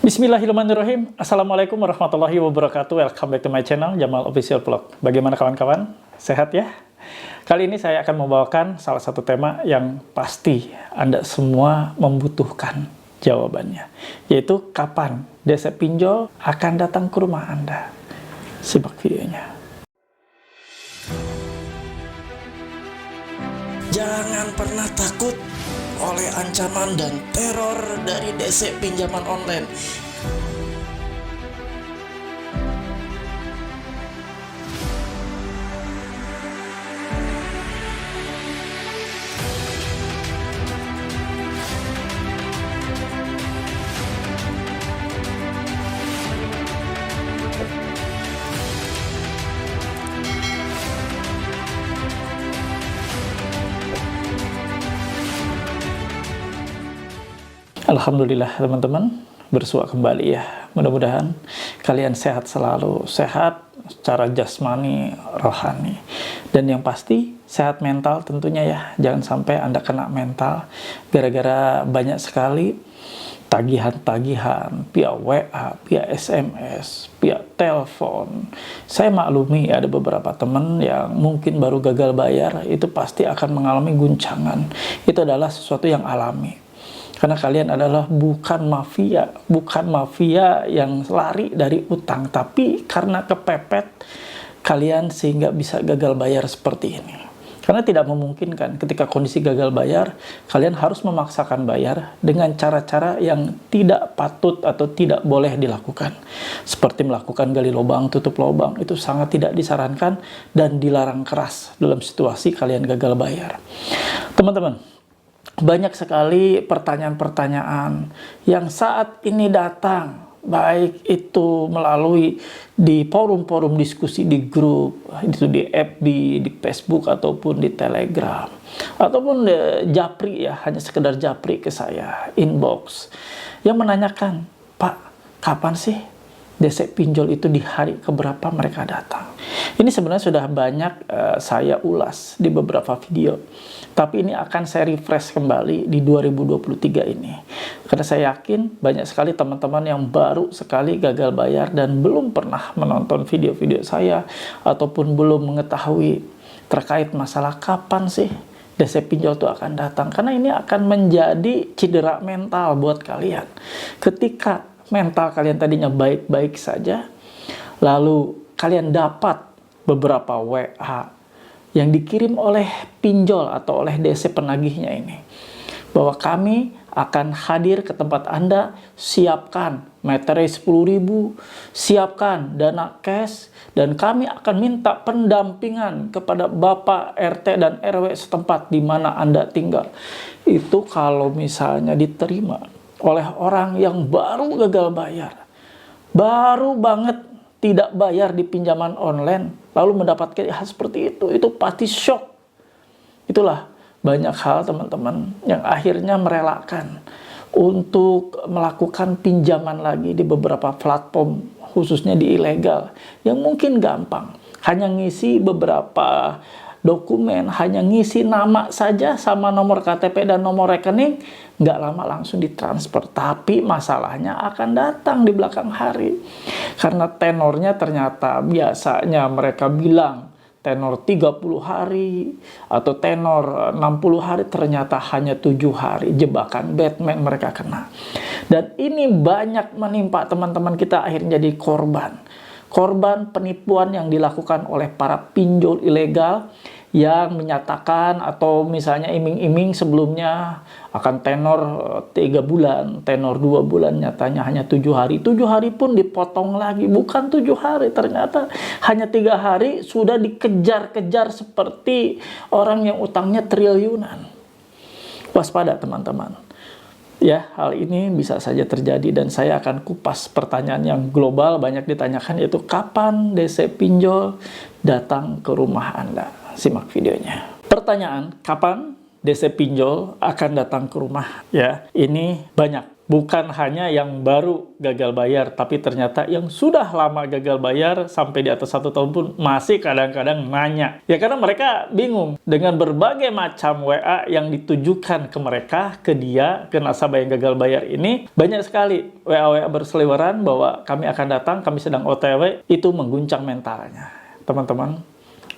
Bismillahirrahmanirrahim. Assalamualaikum warahmatullahi wabarakatuh. Welcome back to my channel, Jamal Official Vlog. Bagaimana kawan-kawan? Sehat ya? Kali ini saya akan membawakan salah satu tema yang pasti Anda semua membutuhkan jawabannya, yaitu kapan DC Pinjol akan datang ke rumah Anda. Simak videonya. Jangan pernah takut oleh ancaman dan teror dari DC pinjaman online. Alhamdulillah teman-teman, bersua kembali ya. Mudah-mudahan kalian sehat selalu, sehat secara jasmani, rohani. Dan yang pasti sehat mental tentunya ya. Jangan sampai Anda kena mental gara-gara banyak sekali tagihan-tagihan via WA, via SMS, via telepon. Saya maklumi ada beberapa teman yang mungkin baru gagal bayar, itu pasti akan mengalami guncangan. Itu adalah sesuatu yang alami. Karena kalian adalah bukan mafia yang lari dari utang, tapi karena kepepet kalian sehingga bisa gagal bayar seperti ini. Karena tidak memungkinkan ketika kondisi gagal bayar, kalian harus memaksakan bayar dengan cara-cara yang tidak patut atau tidak boleh dilakukan. Seperti melakukan gali lubang, tutup lubang, itu sangat tidak disarankan dan dilarang keras dalam situasi kalian gagal bayar. Teman-teman, banyak sekali pertanyaan-pertanyaan yang saat ini datang, baik itu melalui di forum-forum diskusi di grup, itu di FB, di Facebook, ataupun di Telegram, ataupun di japri ya, hanya sekedar japri ke saya, inbox, yang menanyakan, Pak, kapan sih DC pinjol itu di hari keberapa mereka datang? Ini sebenarnya sudah banyak saya ulas di beberapa video. Tapi ini akan saya refresh kembali di 2023 ini. Karena saya yakin banyak sekali teman-teman yang baru sekali gagal bayar dan belum pernah menonton video-video saya ataupun belum mengetahui terkait masalah kapan sih DC pinjol itu akan datang. Karena ini akan menjadi cedera mental buat kalian. Ketika mental kalian tadinya baik-baik saja, lalu kalian dapat beberapa WA yang dikirim oleh pinjol atau oleh DC penagihnya ini, bahwa kami akan hadir ke tempat Anda, siapkan materi 10.000, siapkan dana cash, dan kami akan minta pendampingan kepada Bapak RT dan RW setempat di mana Anda tinggal. Itu kalau misalnya diterima oleh orang yang baru gagal bayar, baru banget tidak bayar di pinjaman online, lalu mendapatkan hal seperti itu pasti shock. Itulah banyak hal teman-teman yang akhirnya merelakan untuk melakukan pinjaman lagi di beberapa platform, khususnya di ilegal, yang mungkin gampang. Hanya ngisi beberapa dokumen, hanya ngisi nama saja sama nomor KTP dan nomor rekening, nggak lama langsung ditransfer. Tapi masalahnya akan datang di belakang hari. Karena tenornya ternyata biasanya mereka bilang tenor 30 hari atau tenor 60 hari, ternyata hanya 7 hari. Jebakan Batman mereka kena. Dan ini banyak menimpa teman-teman kita, akhirnya jadi korban penipuan yang dilakukan oleh para pinjol ilegal yang menyatakan atau misalnya iming-iming sebelumnya akan tenor 3 bulan, tenor 2 bulan, nyatanya hanya 7 hari. 7 hari pun dipotong lagi, bukan 7 hari, ternyata hanya 3 hari sudah dikejar-kejar seperti orang yang utangnya triliunan. Waspada teman-teman. Ya, hal ini bisa saja terjadi dan saya akan kupas pertanyaan yang global banyak ditanyakan, yaitu kapan DC pinjol datang ke rumah Anda. Simak videonya. Pertanyaan, kapan DC pinjol akan datang ke rumah? Ya, ini banyak Bukan hanya yang baru gagal bayar, tapi ternyata yang sudah lama gagal bayar sampai di atas 1 tahun pun masih kadang-kadang nanya. Ya karena mereka bingung dengan berbagai macam WA yang ditujukan ke mereka, ke dia, ke nasabah yang gagal bayar ini. Banyak sekali WA-WA berseliweran bahwa kami akan datang, kami sedang OTW, itu mengguncang mentalnya. Teman-teman,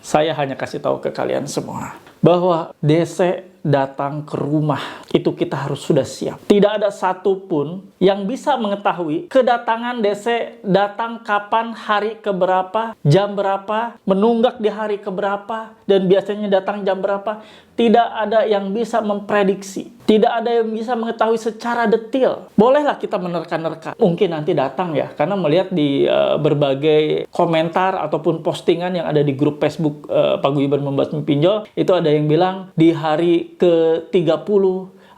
saya hanya kasih tahu ke kalian semua bahwa DC datang ke rumah itu kita harus sudah siap. Tidak ada satupun yang bisa mengetahui kedatangan DC datang kapan, hari keberapa, jam berapa, menunggak di hari keberapa, dan biasanya datang jam berapa. Tidak ada yang bisa memprediksi. Tidak ada yang bisa mengetahui secara detail. Bolehlah kita menerka-nerka. Mungkin nanti datang ya, karena melihat di berbagai komentar ataupun postingan yang ada di grup Facebook Paguyuban Membasmi Pinjol, itu ada yang bilang di hari ke-30,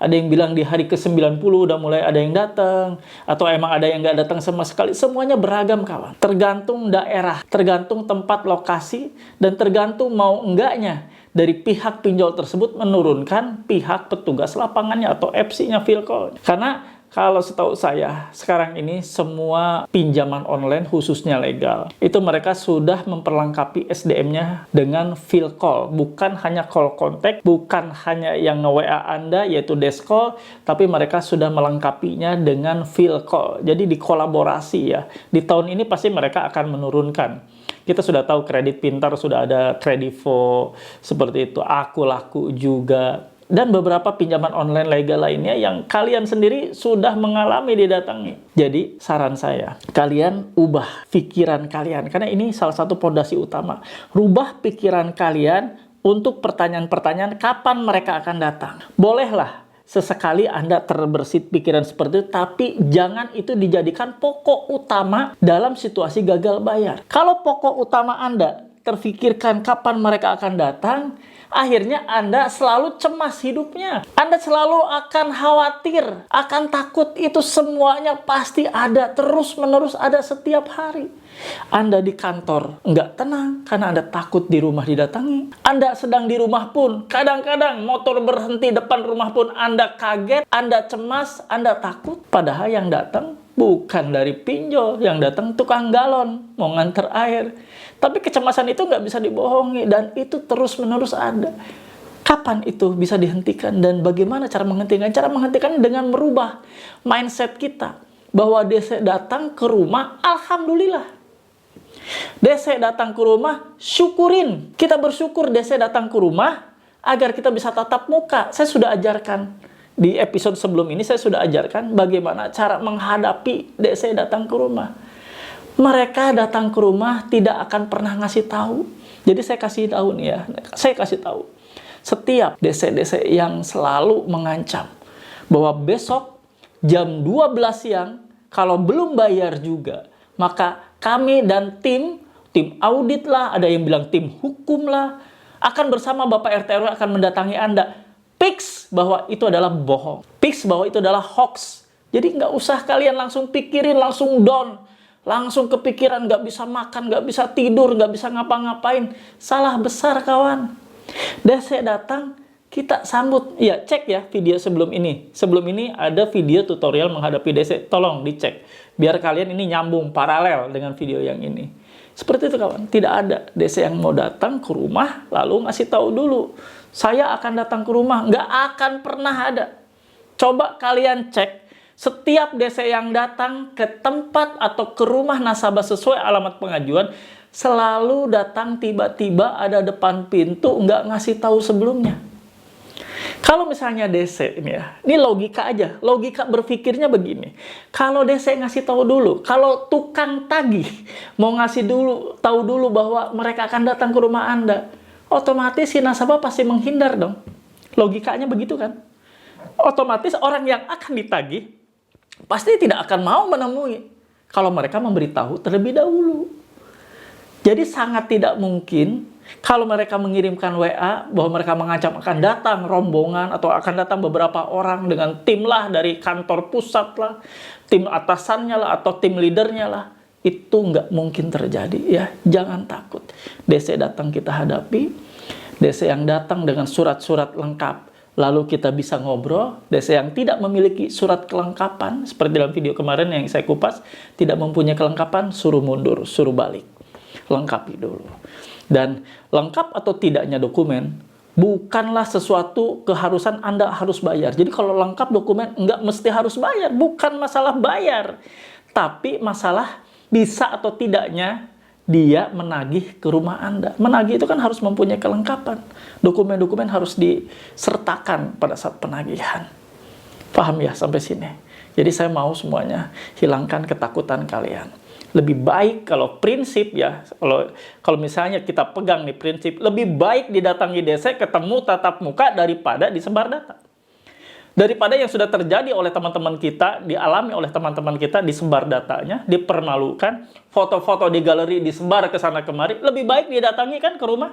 ada yang bilang di hari ke-90 udah mulai ada yang datang, atau emang ada yang nggak datang sama sekali. Semuanya beragam, kawan. Tergantung daerah, tergantung tempat lokasi, dan tergantung mau enggaknya dari pihak pinjol tersebut menurunkan pihak petugas lapangannya atau FC-nya Philcall. Karena kalau setahu saya, sekarang ini semua pinjaman online khususnya legal, itu mereka sudah memperlengkapi SDM-nya dengan Philcall. Bukan hanya call contact, bukan hanya yang nge-WA Anda, yaitu desk call, tapi mereka sudah melengkapinya dengan Philcall. Jadi dikolaborasi ya. Di tahun ini pasti mereka akan menurunkan. Kita sudah tahu Kredit Pintar sudah ada Kredivo, seperti itu, Aku Laku juga, dan beberapa pinjaman online legal lainnya yang kalian sendiri sudah mengalami didatangi. Jadi saran saya, kalian ubah pikiran kalian, karena ini salah satu pondasi utama. Rubah pikiran kalian untuk pertanyaan-pertanyaan kapan mereka akan datang. Bolehlah sesekali Anda terbersit pikiran seperti itu, tapi jangan itu dijadikan pokok utama dalam situasi gagal bayar. Kalau pokok utama Anda terfikirkan kapan mereka akan datang, akhirnya Anda selalu cemas hidupnya. Anda selalu akan khawatir, akan takut. Itu semuanya pasti ada, terus-menerus ada setiap hari. Anda di kantor nggak tenang karena Anda takut di rumah didatangi. Anda sedang di rumah pun, kadang-kadang motor berhenti depan rumah pun Anda kaget, Anda cemas, Anda takut. Padahal yang datang bukan dari pinjol, yang datang tukang galon, mau nganter air. Tapi kecemasan itu nggak bisa dibohongi, dan itu terus-menerus ada. Kapan itu bisa dihentikan, dan bagaimana cara menghentikan? Cara menghentikan dengan merubah mindset kita. Bahwa DC datang ke rumah, alhamdulillah. DC datang ke rumah, syukurin. Kita bersyukur DC datang ke rumah agar kita bisa tatap muka. Saya sudah ajarkan di episode sebelum ini, saya sudah ajarkan bagaimana cara menghadapi DC datang ke rumah. Mereka datang ke rumah tidak akan pernah ngasih tahu. Jadi saya kasih tahu nih ya, saya kasih tahu. Setiap DC-DC yang selalu mengancam bahwa besok jam 12 siang kalau belum bayar juga, maka kami dan tim audit lah, ada yang bilang tim hukum lah, akan bersama Bapak RT RW akan mendatangi Anda. Fix bahwa itu adalah bohong. Fix bahwa itu adalah hoax. Jadi nggak usah kalian langsung pikirin, langsung down. Langsung kepikiran nggak bisa makan, nggak bisa tidur, nggak bisa ngapa-ngapain. Salah besar, kawan. DC datang, kita sambut. Ya, cek ya video sebelum ini. Sebelum ini ada video tutorial menghadapi DC. Tolong dicek. Biar kalian ini nyambung, paralel dengan video yang ini. Seperti itu, kawan. Tidak ada DC yang mau datang ke rumah, lalu ngasih tahu dulu. Saya akan datang ke rumah. Nggak akan pernah ada. Coba kalian cek. Setiap DC yang datang ke tempat atau ke rumah nasabah sesuai alamat pengajuan, selalu datang tiba-tiba ada depan pintu, nggak ngasih tahu sebelumnya. Kalau misalnya DC ini ya, ini logika aja, logika berpikirnya begini. Kalau DC ngasih tahu dulu, kalau tukang tagih mau ngasih tahu dulu bahwa mereka akan datang ke rumah Anda, otomatis si nasabah pasti menghindar dong. Logikanya begitu kan? Otomatis orang yang akan ditagih pasti tidak akan mau menemui kalau mereka memberitahu terlebih dahulu. Jadi sangat tidak mungkin kalau mereka mengirimkan WA bahwa mereka mengancam akan datang rombongan atau akan datang beberapa orang dengan tim lah dari kantor pusat lah, tim atasannya lah, atau tim leadernya lah. Itu nggak mungkin terjadi ya. Jangan takut. DC datang kita hadapi. DC yang datang dengan surat-surat lengkap, lalu kita bisa ngobrol. DC yang tidak memiliki surat kelengkapan, seperti dalam video kemarin yang saya kupas, tidak mempunyai kelengkapan, suruh mundur, suruh balik. Lengkapi dulu. Dan lengkap atau tidaknya dokumen, bukanlah sesuatu keharusan Anda harus bayar. Jadi kalau lengkap dokumen, nggak mesti harus bayar. Bukan masalah bayar. Tapi masalah bisa atau tidaknya dia menagih ke rumah Anda. Menagih itu kan harus mempunyai kelengkapan. Dokumen-dokumen harus disertakan pada saat penagihan. Paham ya sampai sini? Jadi saya mau semuanya hilangkan ketakutan kalian. Lebih baik kalau prinsip ya, kalau misalnya kita pegang nih prinsip, lebih baik didatangi DC ketemu tatap muka daripada disebar data. Daripada yang sudah terjadi oleh teman-teman kita, dialami oleh teman-teman kita, disebar datanya, dipermalukan, foto-foto di galeri disebar ke sana kemari, lebih baik didatangi kan ke rumah.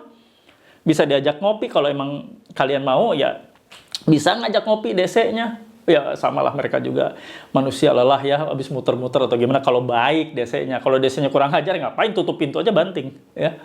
Bisa diajak ngopi kalau emang kalian mau, ya bisa ngajak ngopi DC-nya. Ya samalah, mereka juga manusia lelah ya, habis muter-muter atau gimana. Kalau baik DC-nya, kalau DC-nya kurang ajar, ngapain tutup pintu aja banting ya.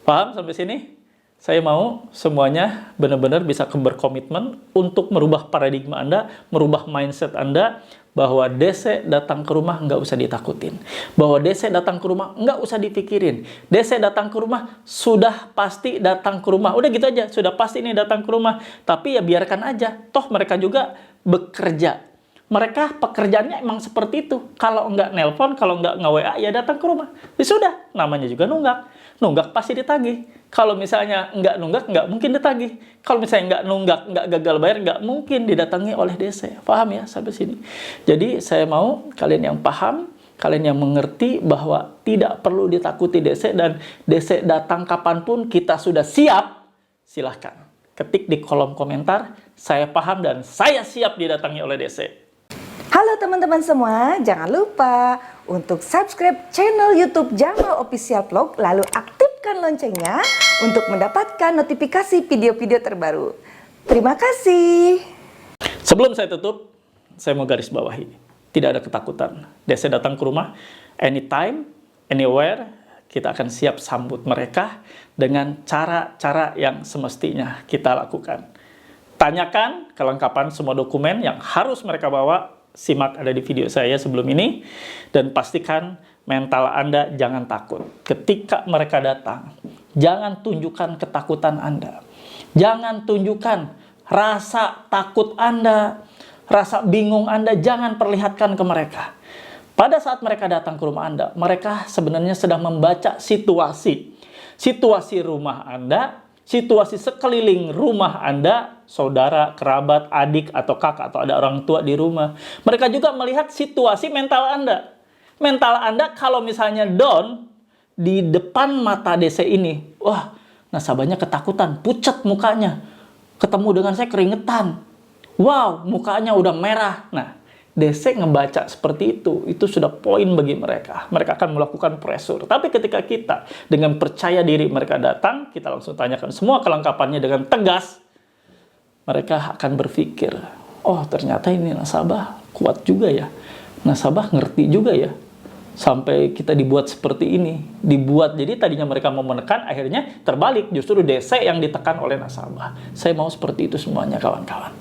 Paham sampai sini? Saya mau semuanya benar-benar bisa berkomitmen untuk merubah paradigma Anda, merubah mindset Anda, bahwa DC datang ke rumah nggak usah ditakutin. Bahwa DC datang ke rumah nggak usah dipikirin. DC datang ke rumah sudah pasti datang ke rumah. Udah gitu aja, sudah pasti ini datang ke rumah. Tapi ya biarkan aja, toh mereka juga bekerja. Mereka pekerjaannya emang seperti itu. Kalau nggak nelpon, kalau nggak nge-WA, ya datang ke rumah. Ya sudah, namanya juga nunggak. Nunggak pasti ditagih. Kalau misalnya nggak nunggak, nggak mungkin ditagih. Kalau misalnya nggak nunggak, nggak gagal bayar, nggak mungkin didatangi oleh DC. Paham ya sampai sini? Jadi saya mau kalian yang paham, kalian yang mengerti bahwa tidak perlu ditakuti DC, dan DC datang kapanpun kita sudah siap. Silahkan ketik di kolom komentar, saya paham dan saya siap didatangi oleh DC. Halo teman-teman semua, jangan lupa untuk subscribe channel YouTube Jamal Official Vlog, lalu aktifkan loncengnya untuk mendapatkan notifikasi video-video terbaru. Terima kasih. Sebelum saya tutup, saya mau garis bawahi, tidak ada ketakutan. DC datang ke rumah, anytime, anywhere, kita akan siap sambut mereka dengan cara-cara yang semestinya kita lakukan. Tanyakan kelengkapan semua dokumen yang harus mereka bawa. Simak ada di video saya sebelum ini, dan pastikan mental Anda jangan takut. Ketika mereka datang, jangan tunjukkan ketakutan Anda. Jangan tunjukkan rasa takut Anda, rasa bingung Anda, jangan perlihatkan ke mereka. Pada saat mereka datang ke rumah Anda, mereka sebenarnya sedang membaca situasi. Situasi rumah Anda, situasi sekeliling rumah Anda, saudara, kerabat, adik, atau kakak, atau ada orang tua di rumah. Mereka juga melihat situasi mental Anda. Mental Anda kalau misalnya down, di depan mata DC ini, wah, nasabahnya ketakutan, pucat mukanya. Ketemu dengan saya keringetan. Wow, mukanya udah merah. Nah, DC ngebaca seperti itu sudah poin bagi mereka. Mereka akan melakukan pressure. Tapi ketika kita dengan percaya diri mereka datang, kita langsung tanyakan semua kelengkapannya dengan tegas, mereka akan berpikir, oh ternyata ini nasabah kuat juga ya. Nasabah ngerti juga ya. Sampai kita dibuat seperti ini. Dibuat, jadi tadinya mereka mau menekan, akhirnya terbalik. Justru DC yang ditekan oleh nasabah. Saya mau seperti itu semuanya kawan-kawan.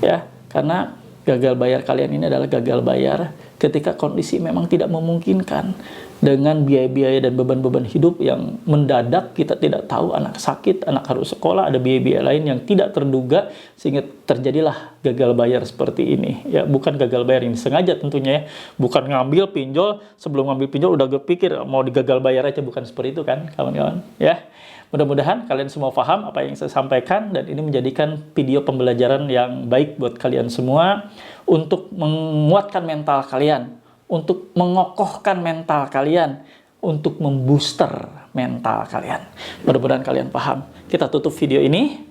Ya, karena gagal bayar kalian ini adalah gagal bayar ketika kondisi memang tidak memungkinkan, dengan biaya-biaya dan beban-beban hidup yang mendadak, kita tidak tahu, anak sakit, anak harus sekolah, ada biaya-biaya lain yang tidak terduga, sehingga terjadilah gagal bayar seperti ini. Ya, bukan gagal bayar yang disengaja tentunya ya, bukan ngambil pinjol, sebelum ngambil pinjol udah berpikir mau digagal bayar aja, bukan seperti itu kan kawan-kawan ya. Mudah-mudahan kalian semua paham apa yang saya sampaikan, dan ini menjadikan video pembelajaran yang baik buat kalian semua untuk menguatkan mental kalian, untuk mengokohkan mental kalian, untuk membooster mental kalian. Mudah-mudahan kalian paham. Kita tutup video ini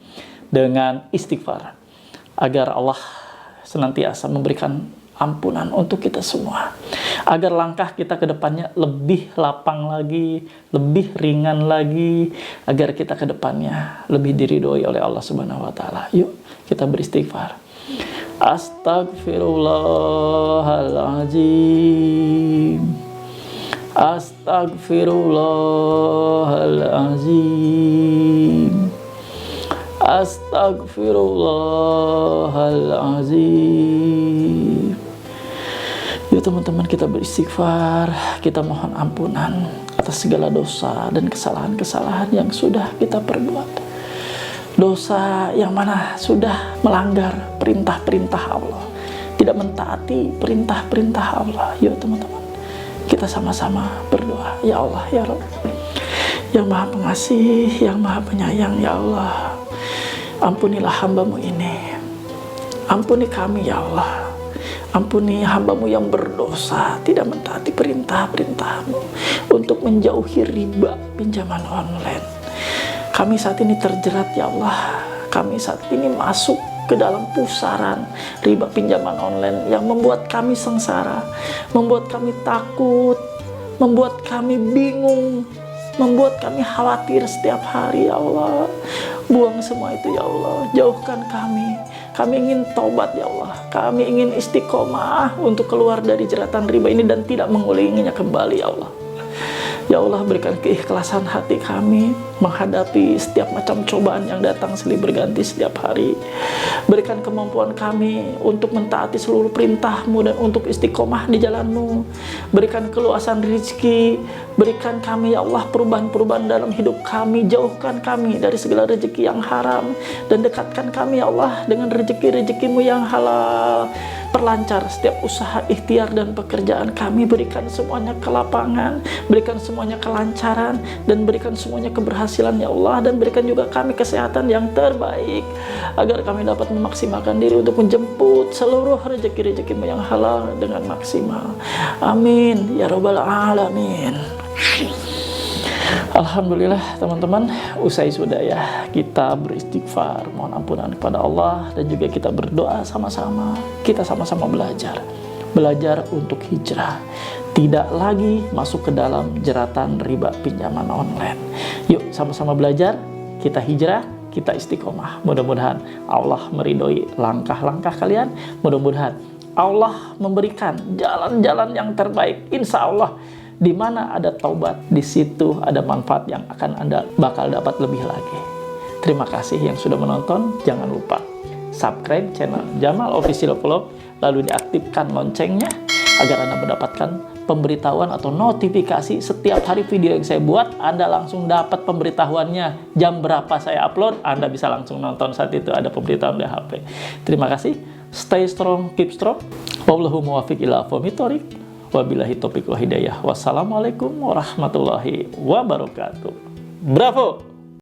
dengan istighfar agar Allah senantiasa memberikan ampunan untuk kita semua, agar langkah kita ke depannya lebih lapang lagi, lebih ringan lagi, agar kita ke depannya lebih diridhoi oleh Allah Subhanahu wa taala. Yuk kita beristighfar. Astagfirullahaladzim. Astagfirullahaladzim. Astagfirullahalazim. Yuk teman-teman, kita beristighfar, kita mohon ampunan atas segala dosa dan kesalahan-kesalahan yang sudah kita perbuat. Dosa yang mana sudah melanggar perintah-perintah Allah, tidak mentaati perintah-perintah Allah. Yuk teman-teman, kita sama-sama berdoa. Ya Allah, ya Rabb, yang Maha Pengasih, yang Maha Penyayang, ya Allah, ampunilah hamba-Mu ini. Ampuni kami, ya Allah. Ampuni hamba-Mu yang berdosa, tidak mentaati perintah-perintah-Mu, untuk menjauhi riba pinjaman online. Kami saat ini terjerat, ya Allah. Kami saat ini masuk ke dalam pusaran riba pinjaman online yang membuat kami sengsara, membuat kami takut, membuat kami bingung, membuat kami khawatir setiap hari, ya Allah. Buang semua itu, ya Allah. Jauhkan kami. Kami ingin taubat, ya Allah. Kami ingin istiqomah untuk keluar dari jeratan riba ini dan tidak mengulanginya kembali, ya Allah. Ya Allah, berikan keikhlasan hati kami menghadapi setiap macam cobaan yang datang silih berganti setiap hari. Berikan kemampuan kami untuk mentaati seluruh perintah-Mu dan untuk istiqomah di jalan-Mu. Berikan keluasan rezeki. Berikan kami, ya Allah, perubahan-perubahan dalam hidup kami. Jauhkan kami dari segala rezeki yang haram. Dan dekatkan kami, ya Allah, dengan rezeki-rezeki-Mu yang halal. Perlancar setiap usaha, ikhtiar, dan pekerjaan kami. Berikan semuanya kelapangan, berikan semuanya kelancaran, dan berikan semuanya keberhasilan, ya Allah. Dan berikan juga kami kesehatan yang terbaik, agar kami dapat memaksimalkan diri untuk menjemput seluruh rezeki-rezeki-Mu yang halal dengan maksimal. Amin ya Rabbal Alamin. Alhamdulillah teman-teman, usai sudah ya kita beristighfar, mohon ampunan kepada Allah, dan juga kita berdoa sama-sama. Kita sama-sama belajar untuk hijrah, tidak lagi masuk ke dalam jeratan riba pinjaman online. Yuk sama-sama belajar, kita hijrah, kita istiqomah. Mudah-mudahan Allah meridhoi langkah-langkah kalian. Mudah-mudahan Allah memberikan jalan-jalan yang terbaik. Insya Allah, di mana ada taubat, di situ ada manfaat yang akan Anda bakal dapat lebih lagi. Terima kasih yang sudah menonton. Jangan lupa subscribe channel Jamal Official Vlog, lalu diaktifkan loncengnya agar Anda mendapatkan pemberitahuan atau notifikasi setiap hari video yang saya buat. Anda langsung dapat pemberitahuannya jam berapa saya upload. Anda bisa langsung nonton saat itu, ada pemberitahuan di HP. Terima kasih. Stay strong, keep strong. Wallahu muwaffiq ila aqwamit thoriq. Wabillahi taufiq wal hidayah. Wassalamualaikum warahmatullahi wabarakatuh. Bravo!